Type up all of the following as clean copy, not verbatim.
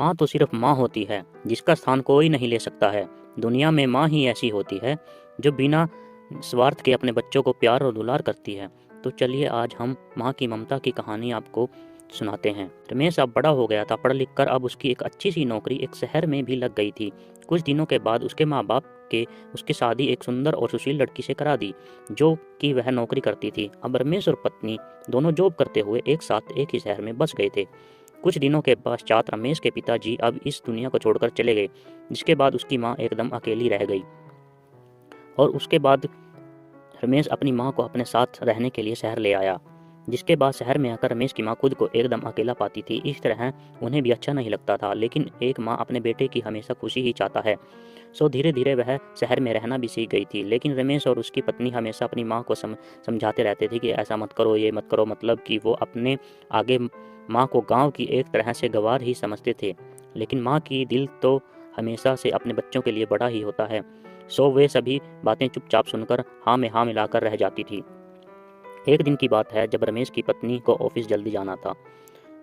माँ तो सिर्फ माँ होती है, जिसका स्थान कोई नहीं ले सकता है। दुनिया में माँ ही ऐसी होती है जो बिना स्वार्थ के अपने बच्चों को प्यार और दुलार करती है। तो चलिए आज हम माँ की ममता की कहानी आपको सुनाते हैं। रमेश अब बड़ा हो गया था, पढ़ लिख कर अब उसकी एक अच्छी सी नौकरी एक शहर में भी लग गई थी। कुछ दिनों के बाद उसके माँ बाप के उसकी शादी एक सुंदर और सुशील लड़की से करा दी, जो कि वह नौकरी करती थी। अब रमेश और पत्नी दोनों जॉब करते हुए एक साथ एक ही शहर में बस गए थे। कुछ दिनों के पश्चात रमेश के पिताजी अब इस दुनिया को छोड़कर चले गए, जिसके बाद उसकी माँ एकदम अकेली रह गई। और उसके बाद रमेश अपनी माँ को अपने साथ रहने के लिए शहर ले आया। जिसके बाद शहर में आकर रमेश की माँ खुद को एकदम अकेला पाती थी। इस तरह उन्हें भी अच्छा नहीं लगता था, लेकिन एक माँ अपने बेटे की हमेशा खुशी ही चाहता है। सो धीरे धीरे वह शहर में रहना भी सीख गई थी। लेकिन रमेश और उसकी पत्नी हमेशा अपनी माँ को समझाते रहते थे कि ऐसा मत करो, ये मत करो, मतलब कि वो अपने आगे माँ को गाँव की एक तरह से गंवार ही समझते थे। लेकिन माँ की दिल तो हमेशा से अपने बच्चों के लिए बड़ा ही होता है। सो वे सभी बातें चुपचाप सुनकर हाँ में हाँ मिलाकर रह जाती थी। एक दिन की बात है जब रमेश की पत्नी को ऑफिस जल्दी जाना था।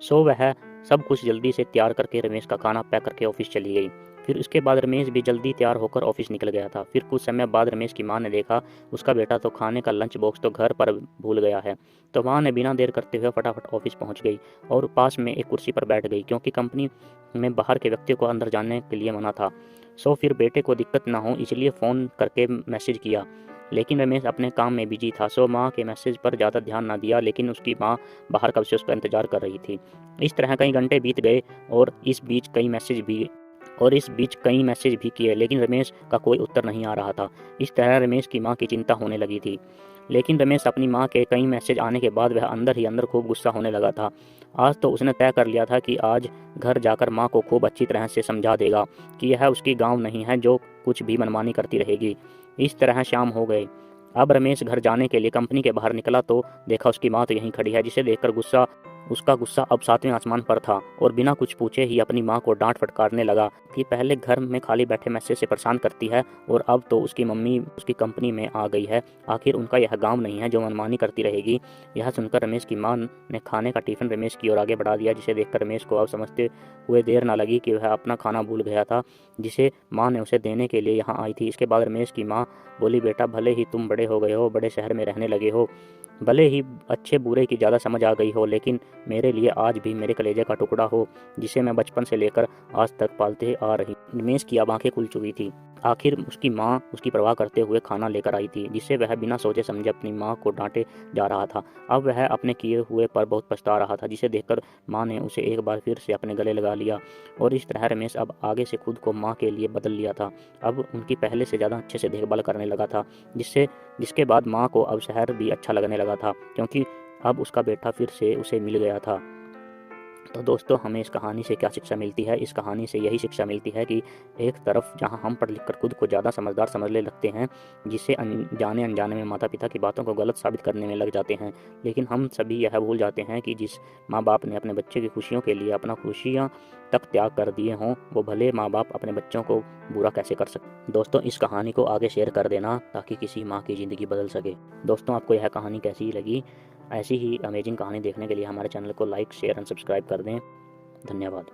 सो वह सब कुछ जल्दी से तैयार करके रमेश का खाना पैक करके ऑफिस चली गई। फिर उसके बाद रमेश भी जल्दी तैयार होकर ऑफिस निकल गया था। फिर कुछ समय बाद रमेश की माँ ने देखा उसका बेटा तो खाने का लंच बॉक्स तो घर पर भूल गया है। तो माँ ने बिना देर करते हुए फटाफट ऑफिस पहुंच गई और पास में एक कुर्सी पर बैठ गई, क्योंकि कंपनी में बाहर के व्यक्तियों को अंदर जाने के लिए मना था। सो फिर बेटे को दिक्कत ना हो इसलिए फ़ोन करके मैसेज किया, लेकिन रमेश अपने काम में बिजी था। सो माँ के मैसेज पर ज़्यादा ध्यान ना दिया, लेकिन उसकी माँ बाहर कब से उसका इंतजार कर रही थी। इस तरह कई घंटे बीत गए और इस बीच कई मैसेज भी किए, लेकिन रमेश का कोई उत्तर नहीं आ रहा था। इस तरह रमेश की माँ की चिंता होने लगी थी। लेकिन रमेश अपनी माँ के कई मैसेज आने के बाद वह अंदर ही अंदर खूब गुस्सा होने लगा था। आज तो उसने तय कर लिया था कि आज घर जाकर माँ को खूब अच्छी तरह से समझा देगा कि यह उसकी गाँव नहीं है जो कुछ भी मनमानी करती रहेगी। इस तरह शाम हो गए। अब रमेश घर जाने के लिए कंपनी के बाहर निकला तो देखा उसकी माँ तो यहीं खड़ी है, जिसे देखकर उसका गुस्सा अब सातवें आसमान पर था और बिना कुछ पूछे ही अपनी माँ को डांट फटकारने लगा कि पहले घर में खाली बैठे मैसेज से परेशान करती है और अब तो उसकी मम्मी उसकी कंपनी में आ गई है। आखिर उनका यह गांव नहीं है जो मनमानी करती रहेगी। यह सुनकर रमेश की माँ ने खाने का टिफिन रमेश की ओर आगे बढ़ा दिया, जिसे देखकर रमेश को अब समझते हुए देर न लगी कि वह अपना खाना भूल गया था, जिसे माँ ने उसे देने के लिए यहाँ आई थी। इसके बाद रमेश की माँ बोली, बेटा भले ही तुम बड़े हो गए हो, बड़े शहर में रहने लगे हो, भले ही अच्छे बुरे की ज़्यादा समझ आ गई हो, लेकिन मेरे लिए आज भी मेरे कलेजे का टुकड़ा हो, जिसे मैं बचपन से लेकर आज तक पालते आ रही। रमेश की अब आंखें खुल चुकी थी। आखिर उसकी माँ उसकी परवाह करते हुए खाना लेकर आई थी, जिससे वह बिना सोचे समझे अपनी माँ को डांटे जा रहा था। अब वह अपने किए हुए पर बहुत पछता रहा था, जिसे देखकर माँ ने उसे एक बार फिर से अपने गले लगा लिया। और इस तरह रमेश अब आगे से खुद को माँ के लिए बदल लिया था। अब उनकी पहले से ज़्यादा अच्छे से देखभाल करने लगा था, जिसके बाद माँ को अब शहर भी अच्छा लगने लगा था, क्योंकि अब उसका बेटा फिर से उसे मिल गया था। तो दोस्तों, हमें इस कहानी से क्या शिक्षा मिलती है? इस कहानी से यही शिक्षा मिलती है कि एक तरफ जहां हम पढ़ लिख कर खुद को ज़्यादा समझदार समझने लगते हैं, जिससे जाने अनजाने में माता पिता की बातों को गलत साबित करने में लग जाते हैं, लेकिन हम सभी यह भूल जाते हैं कि जिस माँ बाप ने अपने बच्चे की खुशियों के लिए अपना खुशियाँ तक त्याग कर दिए हों, वो भले माँ बाप अपने बच्चों को बुरा कैसे कर सकते। दोस्तों, इस कहानी को आगे शेयर कर देना ताकि किसी माँ की ज़िंदगी बदल सके। दोस्तों, आपको यह कहानी कैसी लगी? ऐसी ही अमेजिंग कहानी देखने के लिए हमारे चैनल को लाइक, शेयर एंड सब्सक्राइब कर दें। धन्यवाद।